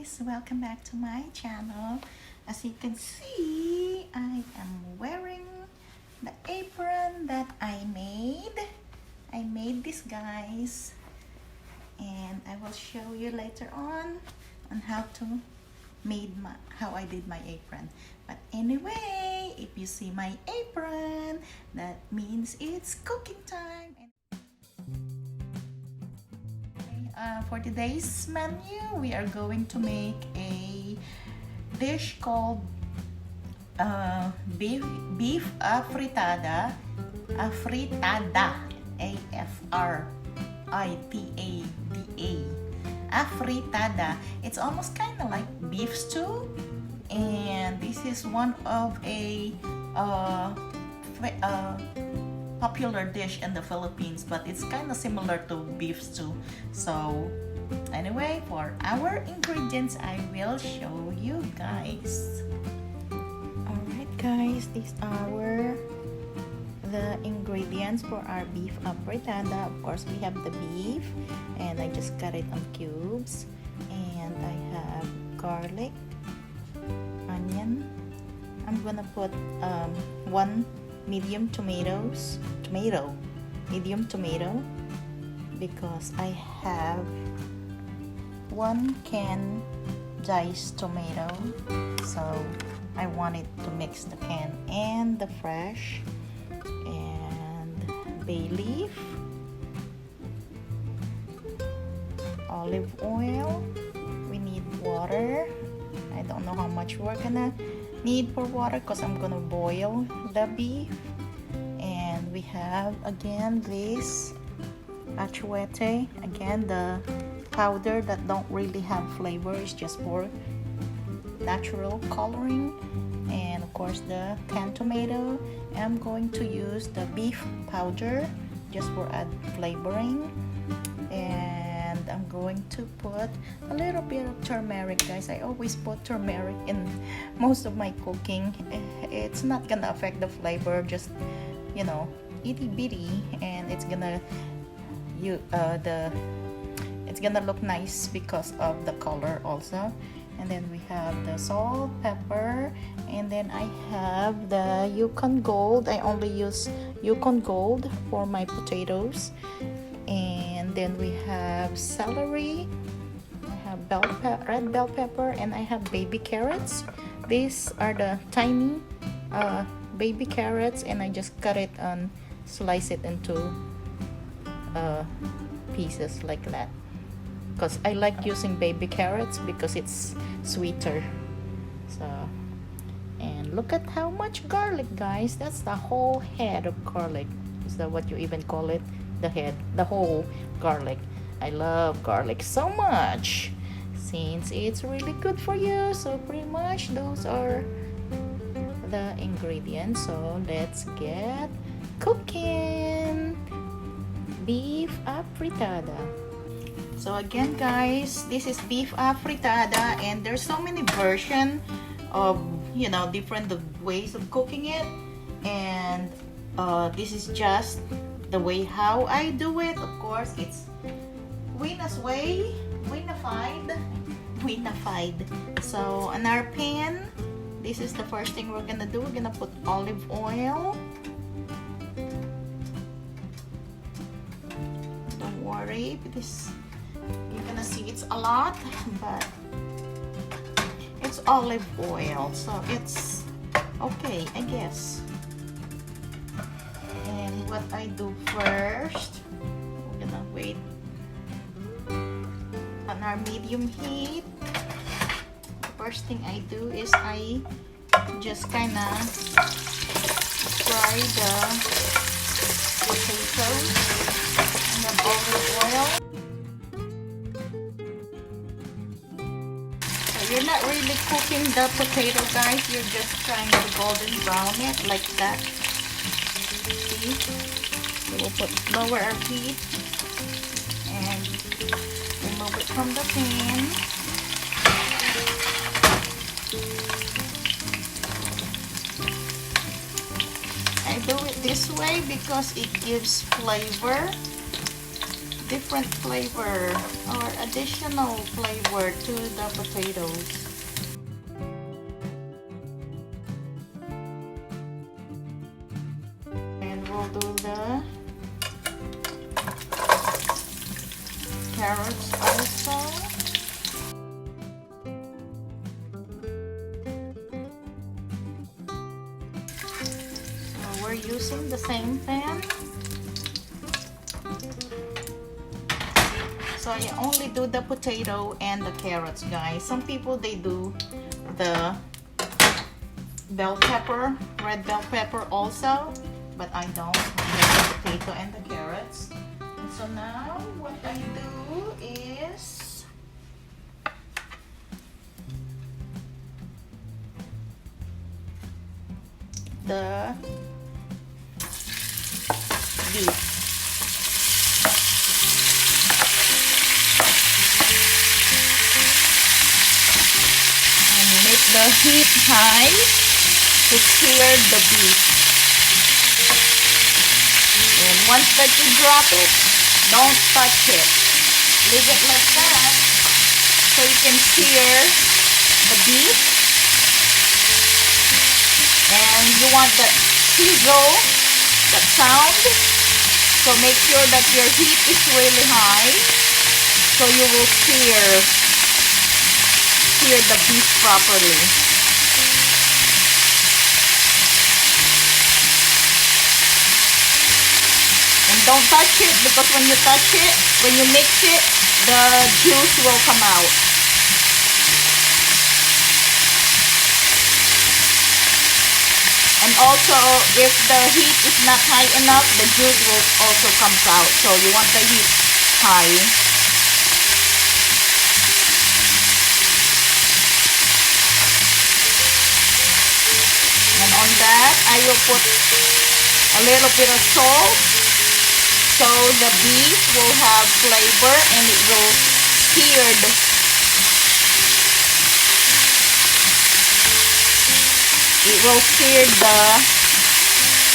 guys, welcome back to my channel. As you can see, I am wearing the apron that I made this, guys, and I will show you later on how I did my apron. But anyway, if you see my apron, that means it's cooking time. For today's menu, we are going to make a dish called beef afritada. Afritada, A-F-R-I-T-A-D-A. Afritada. It's almost kind of like beef stew, and this is one of a popular dish in the Philippines, but it's kind of similar to beef stew. So anyway, for our ingredients, I will show you guys. Alright guys, these are the ingredients for our beef afritada. Of course, we have the beef, and I just cut it on cubes, and I have garlic, onion. I'm gonna put one medium tomato, because I have one can diced tomato, so I wanted to mix the can and the fresh, and bay leaf, olive oil. We need water. I don't know how much we're gonna need for water because I'm gonna boil the beef. And we have again this achuete, again the powder that don't really have flavor, it's just for natural coloring. And of course the canned tomato. I'm going to use the beef powder just for add flavoring. And I'm going to put a little bit of turmeric, guys. I always put turmeric in most of my cooking. It's not gonna affect the flavor, just, you know, itty bitty, and it's gonna it's gonna look nice because of the color also. And then we have the salt, pepper, and then I have the Yukon Gold. I only use Yukon Gold for my potatoes. And then we have celery, I have red bell pepper, and I have baby carrots. These are the tiny baby carrots, and I just cut it and slice it into pieces like that, because I like using baby carrots because it's sweeter. So, and look at how much garlic, guys. That's the whole head of garlic. Is that what you even call it? The head, the whole garlic. I love garlic so much since it's really good for you. So pretty much those are the ingredients. So let's get cooking beef afritada. So again, guys, this is beef afritada, and there's so many versions of, you know, different ways of cooking it, and this is just the way how I do it. Of course, it's Wina's way, winified. So on our pan, this is the first thing we're gonna do. We're gonna put olive oil. Don't worry, because you're gonna see it's a lot, but it's olive oil, so it's okay, I guess. And what I do first, we're gonna wait on our medium heat. The first thing I do is I just kind of fry the potatoes in the olive oil. So you're not really cooking the potato, guys. You're just trying to golden brown it like that. See? So we'll lower our heat and remove it from the pan. I do it this way because it gives flavor different flavor or additional flavor to the potatoes. And we'll do the carrots also. So we're using the same pan. So you only do the potato and the carrots, guys. Some people, they do the bell pepper, red bell pepper also, but I don't. I do the potato and the carrots. And so now what I do is the beef. The heat high to sear the beef. And once that you drop it, don't touch it. Leave it like that so you can sear the beef. And you want that sizzle, that sound. So make sure that your heat is really high so you will sear the beef properly. And don't touch it, because when you touch it, when you mix it, the juice will come out. And also, if the heat is not high enough, the juice will also come out. So you want the heat high. And on that, I will put a little bit of salt so the beef will have flavor and it will sear the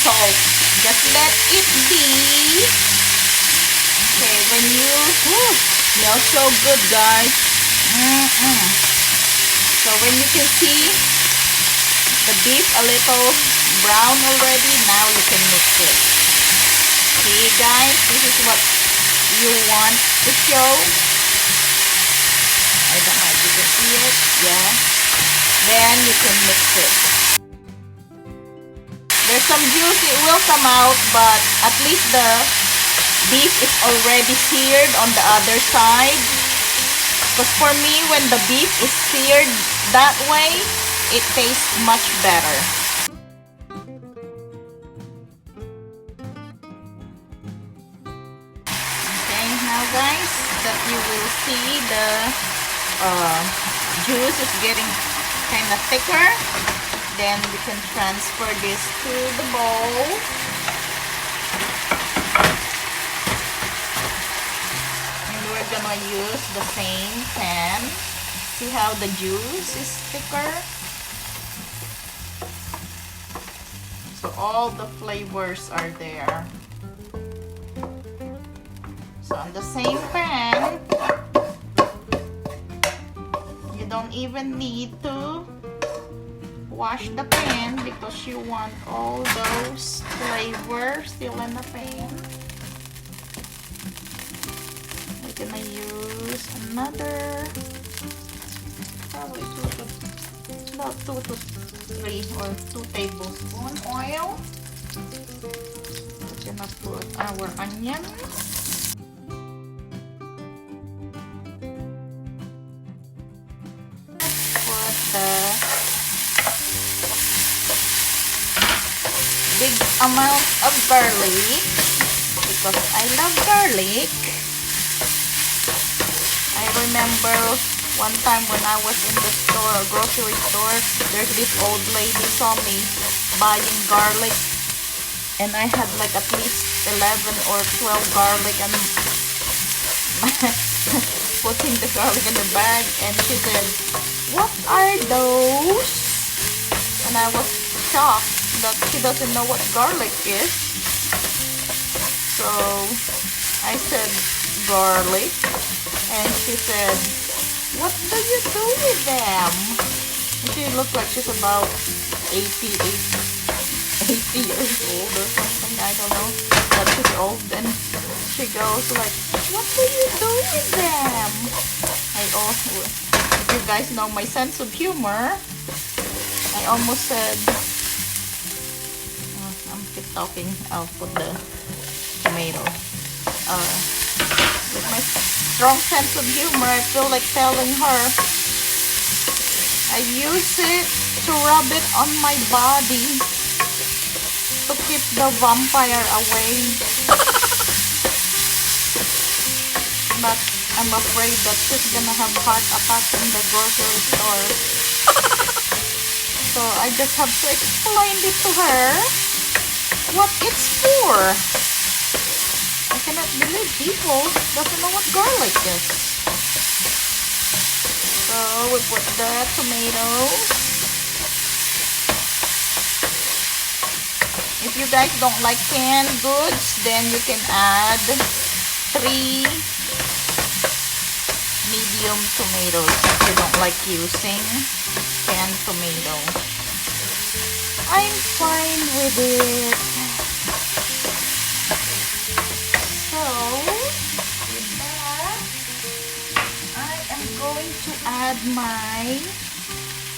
salt. Just let it be. Okay, when you smells so good, guys. So when you can see the beef a little brown already, now you can mix it. See, guys, this is what you want to show. I don't know if you can see it. Yeah. Then you can mix it. There's some juice, it will come out, but at least the beef is already seared on the other side. Because for me, when the beef is seared that way, it tastes much better. Okay, now guys, that you will see the juice is getting kind of thicker. Then we can transfer this to the bowl. And we're gonna use the same pan. See how the juice is thicker? So all the flavors are there. So on the same pan, you don't even need to wash the pan because you want all those flavors still in the pan. We're gonna use another, probably about 2 to 3 or 2 tablespoons oil. We're gonna put our onions. Put the big amount of garlic because I love garlic. I remember one time when I was in the store, a grocery store, there's this old lady saw me buying garlic, and I had like at least 11 or 12 garlic and putting the garlic in the bag, and she said, "What are those?" And I was shocked that she doesn't know what garlic is. So I said, garlic, and she said, "What do you do with them?" She looks like she's about 80 years old or something. I don't know, but she's old. And she goes like, "What do you do with them?" If you guys know my sense of humor, I almost said, I'm keep talking. I'll put the tomato. With my strong sense of humor, I feel like telling her, I use it to rub it on my body to keep the vampire away. But I'm afraid that she's gonna have heart attack in the grocery store. So I just have to explain it to her what it's for. I cannot believe people doesn't know what garlic is. So we put the tomatoes. If you guys don't like canned goods, then you can add 3 medium tomatoes if you don't like using canned tomato. I'm fine with it. So, with that, I am going to add my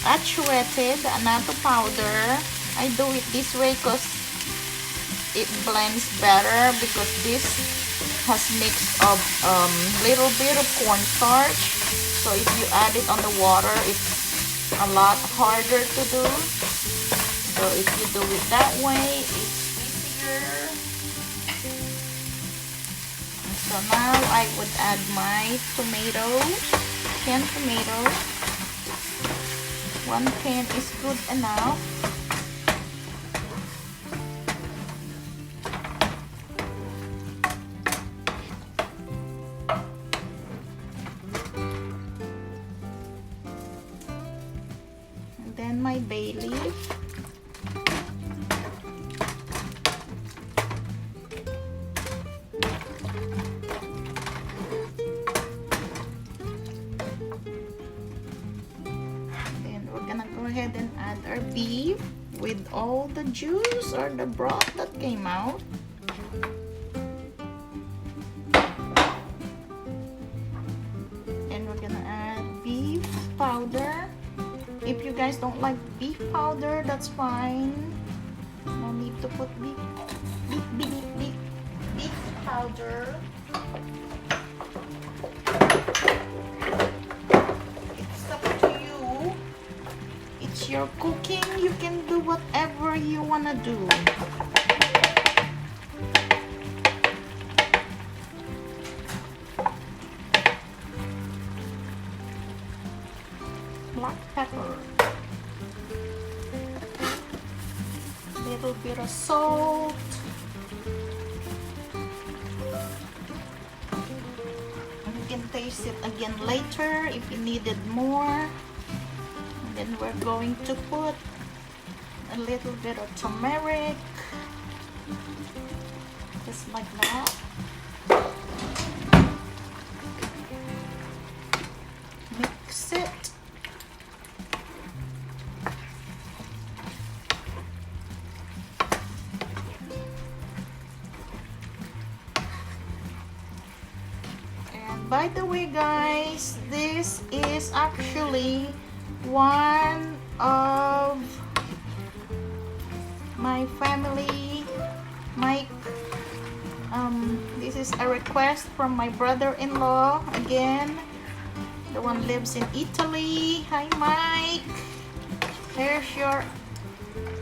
activated annatto powder. I do it this way because it blends better, because this has mix of little bit of cornstarch. So if you add it on the water, it's a lot harder to do. So if you do it that way, it's easier. So now I would add my tomatoes, canned tomatoes. 1 can is good enough. Then my bay leaf. Then we're gonna go ahead and add our beef with all the juice or the broth that came out. And we're gonna add beef powder. If you guys don't like beef powder, that's fine. No need to put beef powder. It's up to you. It's your cooking. You can do whatever you wanna do. Black pepper, little bit of salt, and you can taste it again later if you needed more. And then we're going to put a little bit of turmeric, just like that. Mix it. By the way, guys, this is actually one of my family, Mike. This is a request from my brother-in-law again. The one lives in Italy. Hi, Mike. There's your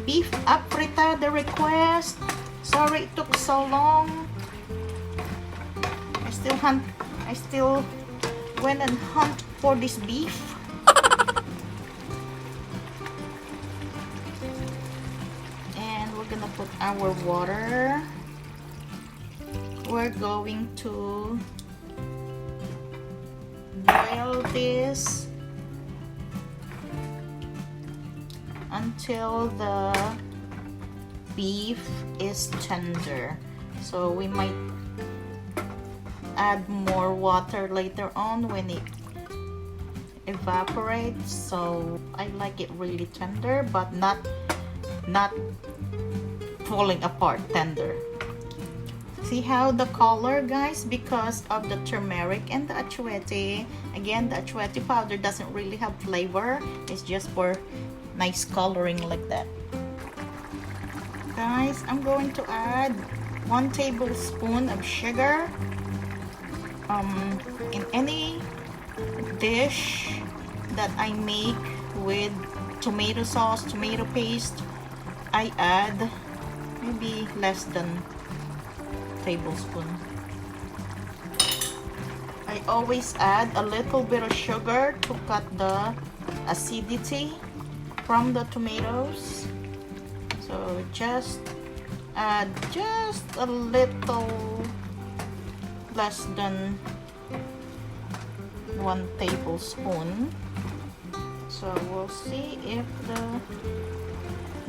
beef Afritada request. Sorry it took so long. I still went and hunt for this beef. And we're gonna put our water. We're going to boil this until the beef is tender. So we might add more water later on when it evaporates. So I like it really tender, but not falling apart tender. See how the color, guys, because of the turmeric and the achuete. Again, the achuete powder doesn't really have flavor. It's just for nice coloring like that. Guys, I'm going to add 1 tablespoon of sugar. In any dish that I make with tomato sauce, tomato paste, I add maybe less than tablespoon. I always add a little bit of sugar to cut the acidity from the tomatoes. So just add just a little less than 1 tablespoon. So we'll see if the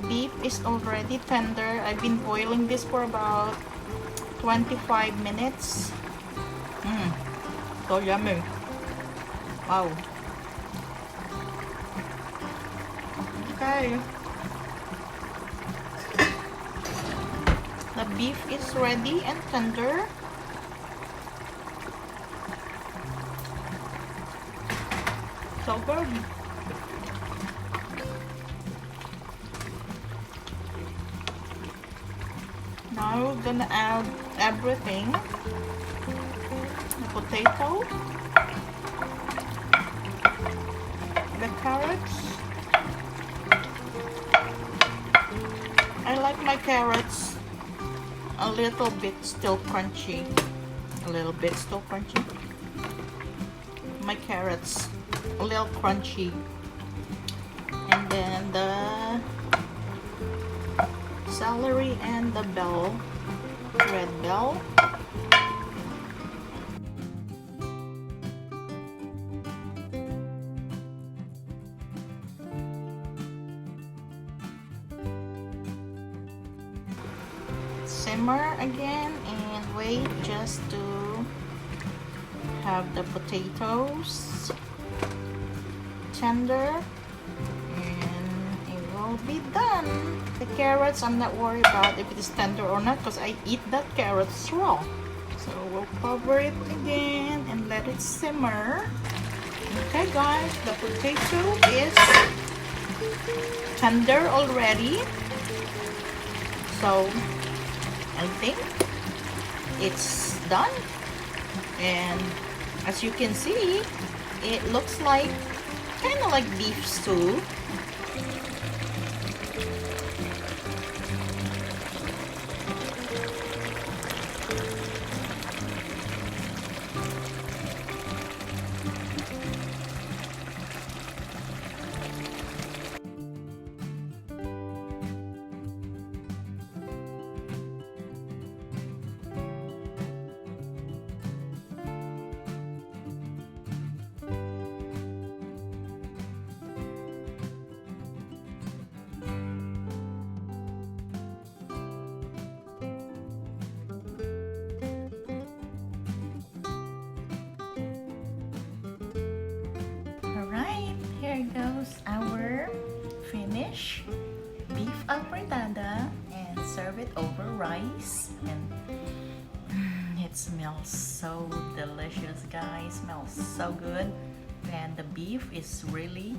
beef is already tender. I've been boiling this for about 25 minutes. So yummy. Wow. Okay. The beef is ready and tender. So good. Now we're gonna add everything. The potato, the carrots. I like my carrots a little bit still crunchy. A little bit still crunchy. My carrots a little crunchy. And then the celery and the red bell. Simmer again and wait just to have the potatoes tender, and it will be done. The carrots, I'm not worried about if it is tender or not because I eat that carrots raw. So we'll cover it again and let it simmer. Okay guys, the potato is tender already. So I think it's done, and as you can see, it looks like kind of like beef stew. Here goes our finished beef afritada, and serve it over rice. And it smells so delicious, guys. Smells so good. And the beef is really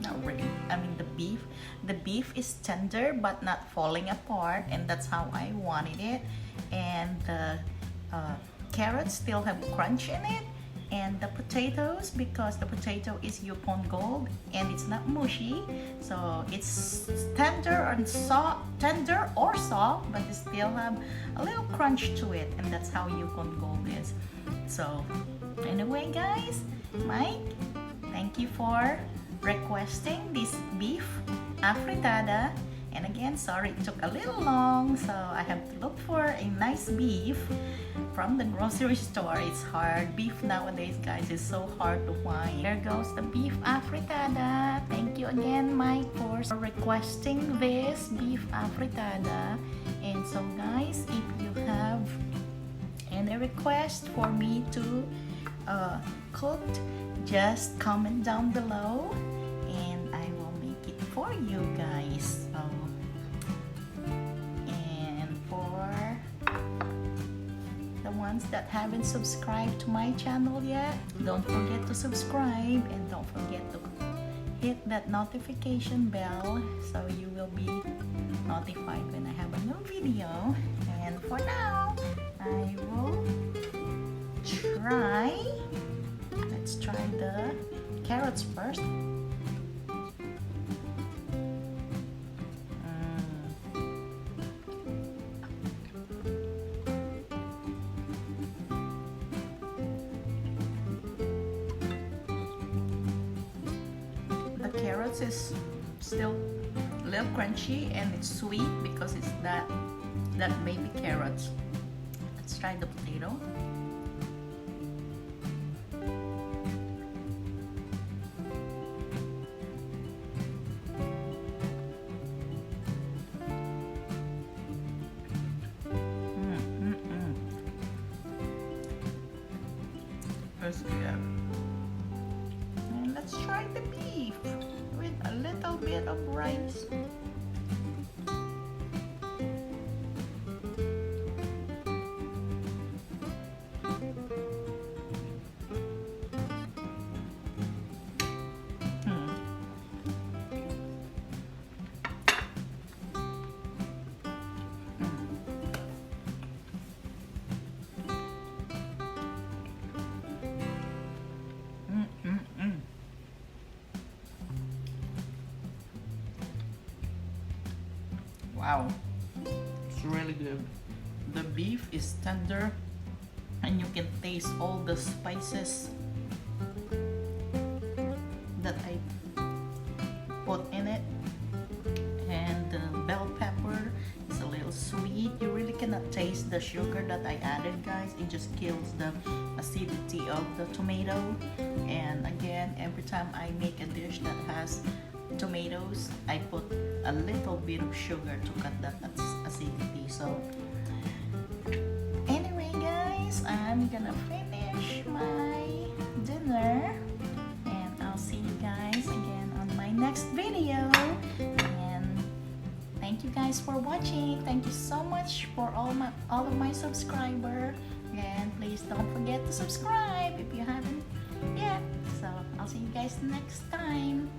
not really, I mean the beef is tender but not falling apart, and that's how I wanted it. And the carrots still have crunch in it, and the potatoes, because the potato is Yukon Gold and it's not mushy, so it's tender or soft, but it still have a little crunch to it, and that's how Yukon Gold is. So anyway guys, Mike, thank you for requesting this beef afritada. And again, sorry it took a little long, so I have to look for a nice beef from the grocery store. It's hard. Beef nowadays, guys, is so hard to find. There goes the beef afritada. Thank you again, Mike, for requesting this beef afritada. And so guys, if you have any request for me to cook, just comment down below and I will make it for you guys. So, and for the ones that haven't subscribed to my channel yet, don't forget to subscribe and don't forget to hit that notification bell so you will be notified when I have a new video. And for now, I will try, let's try the carrots first. The carrots is still a little crunchy and it's sweet because it's that baby carrots. Let's try the potato. That's good. And let's try the beef with a little bit of rice. Wow, it's really good. The beef is tender and you can taste all the spices that I put in it. And the bell pepper is a little sweet. You really cannot taste the sugar that I added, guys. It just kills the acidity of the tomato. And again, every time I make a dish that has tomatoes, I put a little bit of sugar to cut that acidity. So anyway, guys, I'm gonna finish my dinner and I'll see you guys again on my next video. And thank you guys for watching. Thank you so much for all of my subscribers, and please don't forget to subscribe if you haven't yet. So I'll see you guys next time.